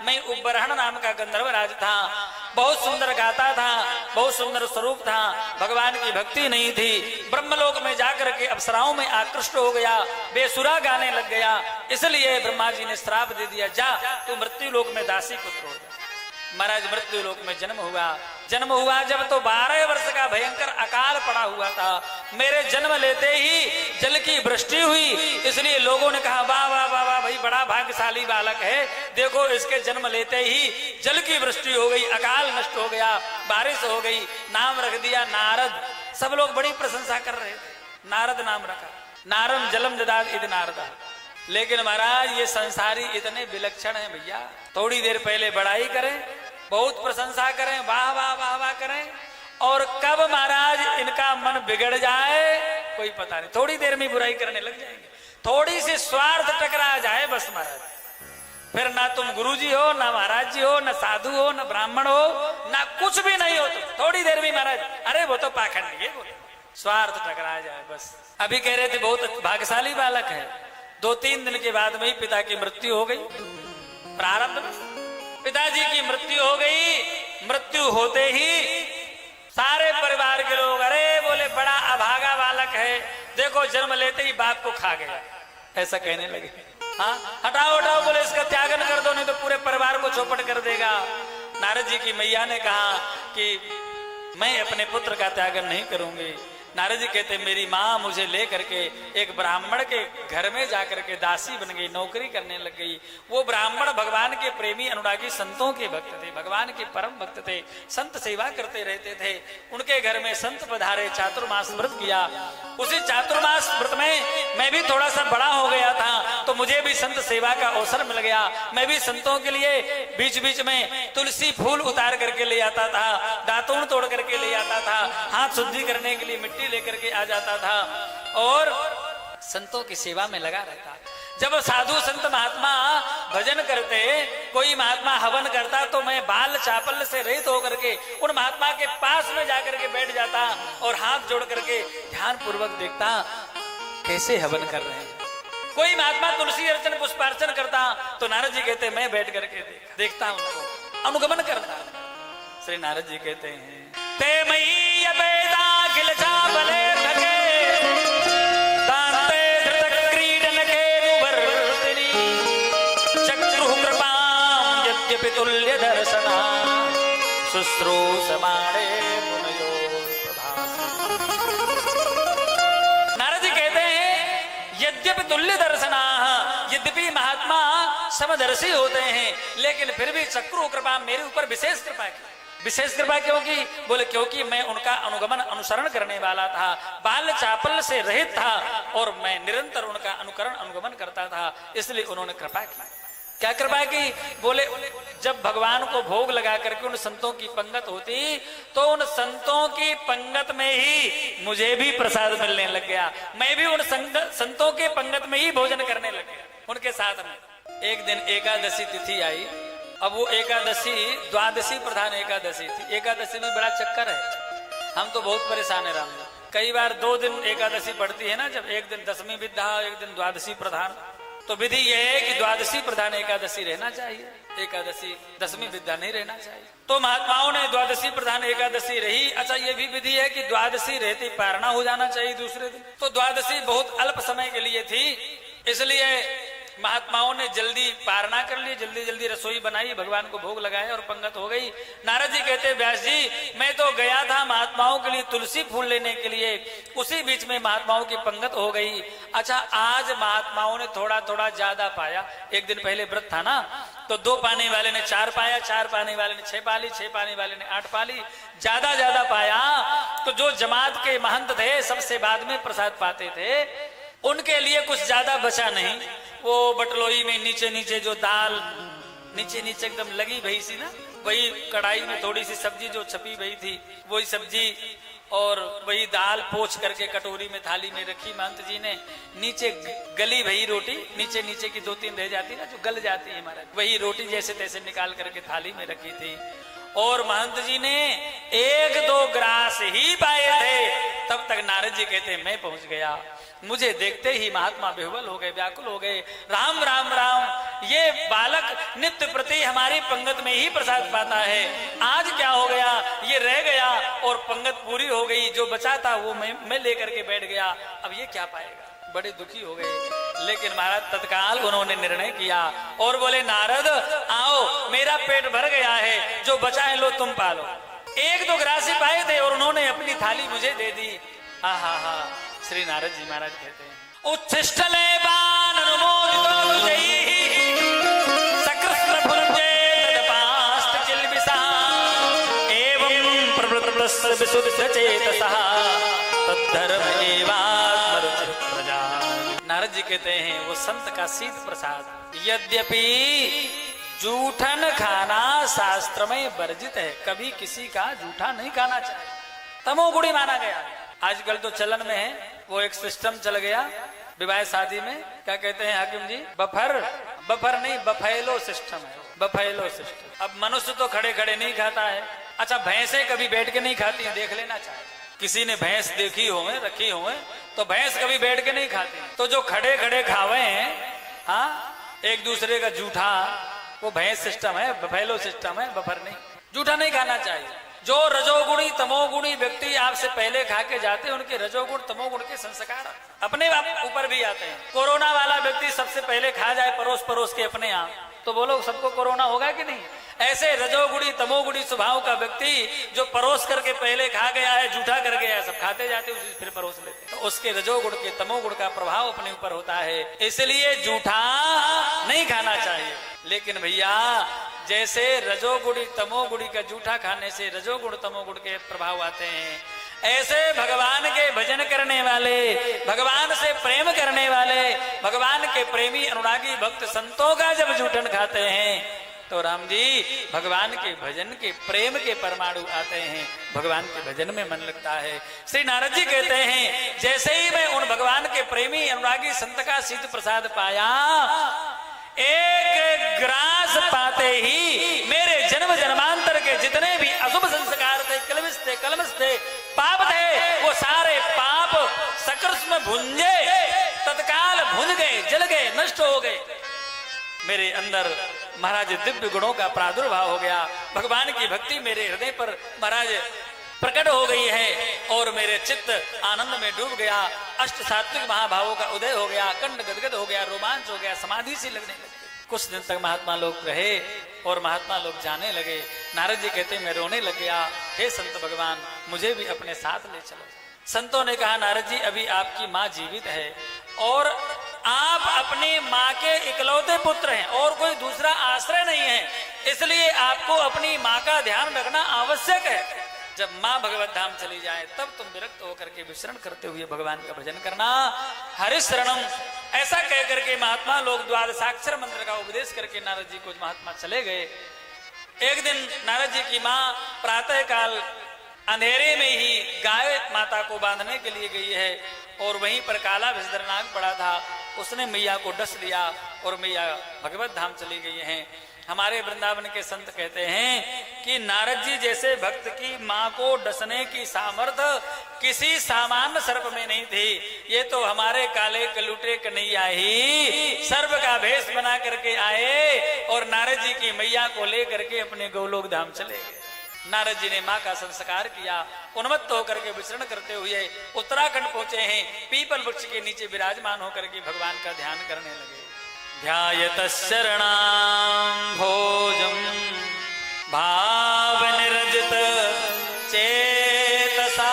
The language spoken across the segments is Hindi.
मैं उपबरहण नाम का गंधर्व राज था, बहुत सुंदर गाता था, बहुत सुंदर स्वरूप था, भगवान की भक्ति नहीं थी। ब्रह्मलोक में जाकर के अप्सराओं में आकृष्ट हो गया, बेसुरा गाने लग गया। इसलिए ब्रह्मा जी ने श्राप दे दिया, जा तू मृत्यु लोक में दासी पुत्र हो जा। महाराज मृत्यु लोक में जन्म हुआ जब तो 12 वर्ष का भयंकर अकाल पड़ा हुआ था। मेरे जन्म लेते ही जल की वृष्टि हुई, इसलिए लोगों ने कहा वाह वाह वाह वाह भाई बड़ा भाग्यशाली बालक है, देखो इसके जन्म लेते ही जल की वृष्टि हो गई, अकाल नष्ट हो गया, बारिश हो गई, नाम रख दिया नारद। सब लोग बड़ी प्रशंसा कर रहे थे, नारद नाम रखा, नारम जलम ददात इति नारदा। लेकिन महाराज ये संसारी इतने विलक्षण हैं भैया, थोड़ी देर पहले बड़ाई करें, बहुत प्रशंसा करें, वाह वाह वाह वाह करें, और कब महाराज इनका मन बिगड़ जाए कोई पता नहीं, थोड़ी देर में बुराई करने लग जाएंगे, थोड़ी सी स्वार्थ टकरा जाए बस महाराज, फिर ना तुम गुरुजी हो, ना महाराज जी हो, ना साधु हो, ना ब्राह्मण हो, ना कुछ भी नहीं हो तुम, थोड़ी देर में महाराज अरे वो तो पाखंडी है, स्वार्थ टकरा जाए बस। अभी कह रहे थे बहुत भाग्यशाली बालक है, 2-3 दिन के बाद में पिता की मृत्यु हो गई, प्रारब्ध में पिताजी की मृत्यु हो गई। मृत्यु होते ही सारे परिवार के लोग अरे बोले बड़ा अभागा बालक है, देखो जन्म लेते ही बाप को खा गया, ऐसा कहने लगे। हाँ हटाओ हटाओ बोले इसका त्यागन कर दो, नहीं तो पूरे परिवार को चौपट कर देगा। नारद जी की मैया ने कहा कि मैं अपने पुत्र का त्यागन नहीं करूंगी। नारद जी कहते मेरी माँ मुझे ले करके एक ब्राह्मण के घर में जाकर के दासी बन गई, नौकरी करने लग गई। वो ब्राह्मण भगवान के प्रेमी अनुरागी संतों के भक्त थे, भगवान के परम भक्त थे, संत सेवा करते रहते थे। उनके घर में संत पधारे, चातुर्मास व्रत किया। उसी चातुर्मास व्रत में मैं भी थोड़ा सा बड़ा हो गया था, तो मुझे भी संत सेवा का अवसर मिल गया। मैं भी संतों के लिए बीच बीच में तुलसी फूल उतार करके ले आता था, दातून तोड़ करके ले आता था, हाथ शुद्धि करने के लिए मिट्टी लेकर के आ जाता था और संतों की सेवा में लगा रहता। जब साधु संत महात्मा भजन करते, कोई महात्मा हवन करता, तो मैं बाल चापल से रहित होकर के उन महात्मा के पास में जाकर के बैठ जाता और हाथ जोड़ करके ध्यान पूर्वक देखता कैसे हवन कर रहे हैं। कोई महात्मा तुलसी अर्चन पुष्पार्चन करता तो नारद जी कहते मैं बैठ करके देखता उनको, अनुगमन करता। श्री नारद जी कहते हैं ते मई अबेदा खिल चावले ढके दांते धृत क्रीडन के गुवर्तनी चक्रु कृपाम यद्यपि तुल्य दर्शना शुश्रूषमाणे मुनयो प्रभास। नारद जी कहते हैं यद्यपि तुल्य दर्शना, यद्यपि महात्मा समदर्शी होते हैं, लेकिन फिर भी चक्रु कृपा मेरे ऊपर विशेष कृपा की। विशेष कृपा क्योंकि बोले क्योंकि मैं उनका अनुगमन अनुसरण करने वाला था, बाल चापल से रहित था और मैं निरंतर उनका अनुकरण अनुगमन करता था, इसलिए उन्होंने कृपा की। क्या कृपा की? बोले जब भगवान को भोग लगा करके उन संतों की पंगत होती तो उन संतों की पंगत में ही मुझे भी प्रसाद मिलने लग गया, मैं भी उन संतों के पंगत में ही भोजन करने लग गया उनके साथ में। एक दिन एकादशी तिथि आई। अब वो एकादशी द्वादशी प्रधान एकादशी थी। एकादशी में बड़ा चक्कर है, हम तो बहुत परेशान है राम जी। कई बार 2 दिन एकादशी पड़ती है ना, जब एक दिन दशमी विद्या एक दिन द्वादशी प्रधान, तो विधि यह है कि द्वादशी प्रधान एकादशी रहना चाहिए, एकादशी दशमी विद्या नहीं रहना चाहिए। तो महात्माओं ने द्वादशी प्रधान एकादशी रही। अच्छा ये भी विधि है कि द्वादशी रहती पारना हो जाना चाहिए दूसरे दिन, तो द्वादशी बहुत अल्प समय के लिए थी, इसलिए महात्माओं ने जल्दी पारना कर ली, जल्दी जल्दी रसोई बनाई, भगवान को भोग लगाया और पंगत हो गई। नारद जी कहते व्यास जी मैं तो गया था महात्माओं के लिए तुलसी फूल लेने के लिए, उसी बीच में महात्माओं की पंगत हो गई। अच्छा आज महात्माओं ने थोड़ा थोड़ा ज्यादा पाया। एक दिन पहले व्रत था ना, तो 2 पाने वाले ने 4 पाया, 4 पाने वाले ने 6 पाली, 6 पाने वाले ने 8 पाली, ज्यादा पाया। तो जो जमात के महंत थे सबसे बाद में प्रसाद पाते थे, उनके लिए कुछ ज्यादा बचा नहीं। वो बटलोई में नीचे नीचे जो दाल नीचे नीचे एकदम लगी भई सी ना, वही कढ़ाई में थोड़ी सी सब्जी जो छपी भई थी, वही सब्जी और वही दाल पोंछ करके कटोरी में थाली में रखी महंत जी ने। नीचे गली भई रोटी, नीचे नीचे की 2-3 रह जाती ना जो गल जाती है महाराज, वही रोटी जैसे तैसे निकाल करके थाली में रखी थी। और महंत जी ने 1-2 ग्रास ही पाए थे, तब तक नारद जी कहते मैं पहुंच गया। मुझे देखते ही महात्मा बेहुबल हो गए, व्याकुल हो गए। राम राम राम, ये बालक नित्य प्रति हमारी पंगत में ही प्रसाद पाता है, आज क्या हो गया, ये रह गया और पंगत पूरी हो गई, जो बचा था वो मैं लेकर के बैठ गया, अब ये क्या पाएगा। बड़े दुखी हो गए। लेकिन महाराज तत्काल उन्होंने निर्णय किया और बोले, नारद आओ, मेरा पेट भर गया है, जो बचा है लो तुम पालो। एक दो ग्रासी पाए थे और उन्होंने अपनी थाली मुझे दे दी। हा हा हा। श्री नारद जी महाराज कहते हैं, उच्छिष्टले बान अनुमोदितो विजयी सकृष्ण भुंजे तदपास्त किल्बिसा एवं प्रवृत्त विशुद्ध चेतसः तद्धर्म एवात्मरुचिः प्रजा। नारद जी कहते हैं, वो संत का शीत प्रसाद, यद्यपि जूठन खाना शास्त्र में वर्जित है, कभी किसी का जूठा नहीं खाना चाहिए, तमोगुणी माना गया। आजकल तो चलन में है, वो एक सिस्टम चल गया विवाह शादी में, क्या कहते हैं हाकिम जी, बफर नहीं बफेलो सिस्टम है, बफेलो सिस्टम। अब मनुष्य तो खड़े खड़े नहीं खाता है, अच्छा भैंसे कभी बैठ के नहीं खाती है, देख लेना चाहिए। किसी ने भैंस देखी हो रखी हो तो भैंस कभी बैठ के नहीं खाती, तो जो खड़े खड़े खावे हैं, हाँ, एक दूसरे का जूठा, वो भैंस सिस्टम है, बफेलो सिस्टम है, बफर नहीं। जूठा नहीं खाना चाहिए। जो रजोगुणी तमोगुणी व्यक्ति आपसे पहले खा के जाते हैं, उनके रजोगुण तमोगुण के संस्कार अपने ऊपर भी आते हैं। कोरोना वाला व्यक्ति सबसे पहले खा जाए परोस के अपने आप, तो बोलो सबको कोरोना होगा कि नहीं। ऐसे रजोगुणी तमोगुणी स्वभाव का व्यक्ति जो परोस करके पहले खा गया है, जूठा कर गया है, सब खाते जाते उसी फिर परोस लेते, तो उसके रजोगुण के तमोगुण का प्रभाव अपने ऊपर होता है, इसलिए जूठा नहीं खाना चाहिए। लेकिन भैया जैसे रजोगुणी तमोगुणी का जूठा खाने से रजोगुण तमोगुण के प्रभाव आते हैं, ऐसे भगवान के भजन करने वाले, भगवान से प्रेम करने वाले, भगवान के प्रेमी अनुरागी भक्त संतों का जब जूठन खाते हैं तो राम जी भगवान के भजन के प्रेम के परमाणु आते हैं, भगवान के भजन में मन लगता है। श्री नारद जी कहते हैं, जैसे ही मैं उन भगवान के प्रेमी अनुरागी संत का शीत प्रसाद पाया, एक ग्रास पाते ही मेरे जन्म जन्मांतर के जितने भी अशुभ संस्कार थे, कलमश थे, पाप थे, वो सारे पाप सकृष्ण में भुंजे, तत्काल भुंज गए, जल गए, नष्ट हो गए। मेरे अंदर महाराज दिव्य गुणों का प्रादुर्भाव हो गया, भगवान की भक्ति मेरे हृदय पर महाराज प्रकट हो गई है और मेरे चित्त आनंद में डूब गया, अष्ट सात्विक महाभावों का उदय हो गया, कंठ गदगद हो गया, रोमांच हो गया, समाधि सी लगने लगी। कुछ दिन तक महात्मा लोग रहे और महात्मा लोग जाने लगे। नारद जी कहते मैं रोने लग गया, हे संत भगवान मुझे भी अपने साथ ले चलो। संतों ने कहा, नारद जी अभी आपकी माँ जीवित है और आप अपनी माँ के इकलौते पुत्र हैं और कोई दूसरा आश्रय नहीं है, इसलिए आपको अपनी माँ का ध्यान रखना आवश्यक है। जब माँ भगवत धाम चली जाए तब तुम विरक्त होकर के विचरण करते हुए भगवान का भजन करना। हरि शरणम, ऐसा कह करके महात्मा लोग द्वादशाक्षर मंत्र का उपदेश करके नारद जी को महात्मा चले गए। एक दिन नारद जी की माँ प्रातः काल अंधेरे में ही गाय माता को बांधने के लिए गई है और वहीं पर काला विषधर नाग पड़ा था, उसने मैया को डस लिया और मैया भगवत धाम चली गई हैं। हमारे वृंदावन के संत कहते हैं कि नारद जी जैसे भक्त की माँ को डसने की सामर्थ्य किसी सामान्य सर्प में नहीं थी। ये तो हमारे काले कलूटे कन्हैया ही सर्प का भेष बना करके आए और नारद जी की मैया को ले करके अपने गोलोक धाम चले गए। नारद जी ने माँ का संस्कार किया, उन्मत्त होकर के विचरण करते हुए उत्तराखंड पहुंचे हैं। पीपल वृक्ष के नीचे विराजमान होकर के भगवान का ध्यान करने लगे। ध्यायतश्चरणाम्भोजं भाव निर्जित चेतसा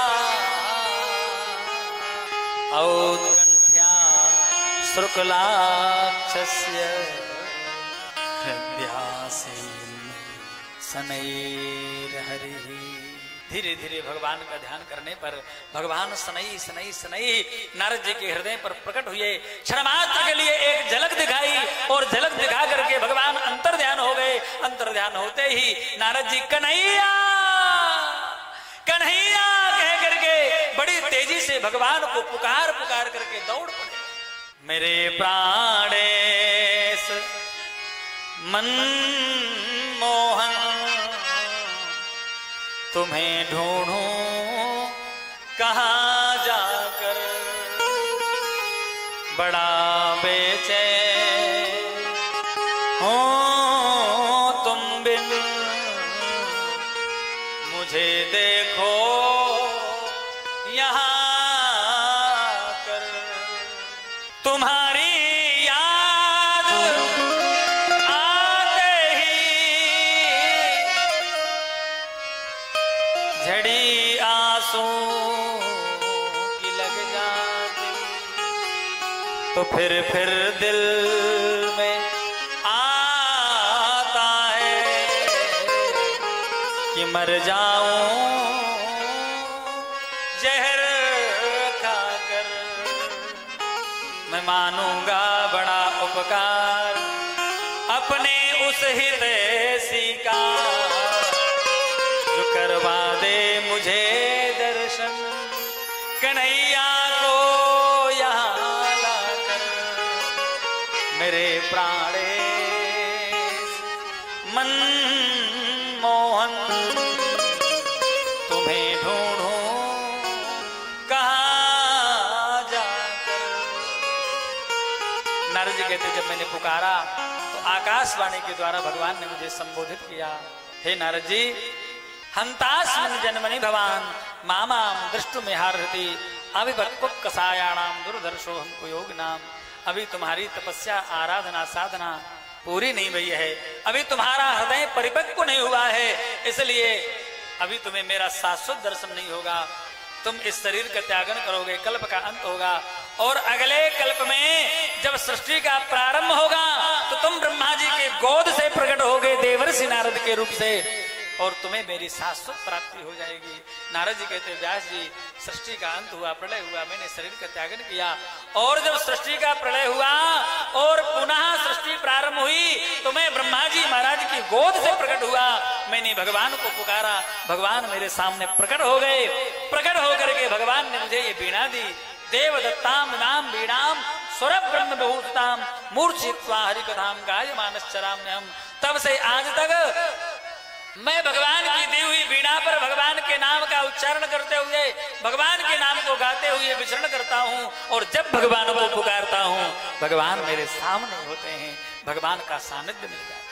औत्कंठ्या शुक्लाक्षस्य हृदयासेन शनैर्हरिः। धीरे धीरे भगवान का ध्यान करने पर भगवान शनैः शनैः शनैः नारद जी के हृदय पर प्रकट हुए। क्षणमात्र के लिए एक झलक दिखाई और झलक दिखा करके भगवान अंतर ध्यान हो गए। अंतर ध्यान होते ही नारद जी कन्हैया कन्हैया कह करके बड़ी तेजी से भगवान को पुकार पुकार करके दौड़ पड़े। मेरे प्राणेश मनमोहन तुम्हें ढूंढूं कहाँ जाकर। बड़ा बेचैन हूँ तुम बिन, मुझे देखो यहाँ कर, तुम्हारी याद आते ही झड़ी आंसू की लग जाती, तो फिर दिल में आता है कि मर जाऊं जहर खाकर। मैं मानूंगा बड़ा उपकार अपने उस हितैषी का, जो करवा दे मुझे दर्शन कन्हैया को यहाँ लाकर। मेरे प्राणेश मनमोहन तुम्हें ढूंढूं कहाँ जाकर। नारद जी कहते जब मैंने पुकारा तो आकाशवाणी के द्वारा भगवान ने मुझे संबोधित किया, हे नारद जी, हंतास्मिन् जन्मनि भवान मामाम दृष्टुमिहार्हति अविभक्तुः कसायाणाम दुर्धर्षो हमको योग नाम। अभी तुम्हारी तपस्या आराधना साधना पूरी नहीं हुई है, अभी तुम्हारा हृदय परिपक्व नहीं हुआ है, इसलिए अभी तुम्हें मेरा शाश्वत दर्शन नहीं होगा। तुम इस शरीर का त्यागन करोगे, कल्प का अंत होगा, और अगले कल्प में जब सृष्टि का प्रारंभ होगा तो तुम ब्रह्मा जी के गोद से प्रकट होगे देवर्षि नारद के रूप से, और तुम्हें मेरी शाश्वत प्राप्ति हो जाएगी। नारद जी कहते व्यास जी, सृष्टि का अंत हुआ, प्रलय हुआ, मैंने शरीर का त्यागन किया, और जब सृष्टि का प्रलय हुआ और पुनः सृष्टि प्रारंभ हुई तो मैं ब्रह्मा जी महाराज की गोद से प्रकट हुआ। मैंने भगवान को पुकारा, भगवान मेरे सामने प्रकट हो गए। प्रकट होकर के भगवान ने मुझे ये वीणा दी, देव दत्ताम नाम वीणाम स्वर ब्रह्म बहुताम मूर्छित्वा हरिकथाम गायमानश्चराम्यहम्। तब से आज तक मैं भगवान की दी हुई वीणा पर भगवान के नाम का उच्चारण करते हुए, भगवान के नाम को गाते हुए विचरण करता हूँ, और जब भगवान को पुकारता हूँ भगवान मेरे सामने होते हैं, भगवान का सानिध्य मिल जाता है।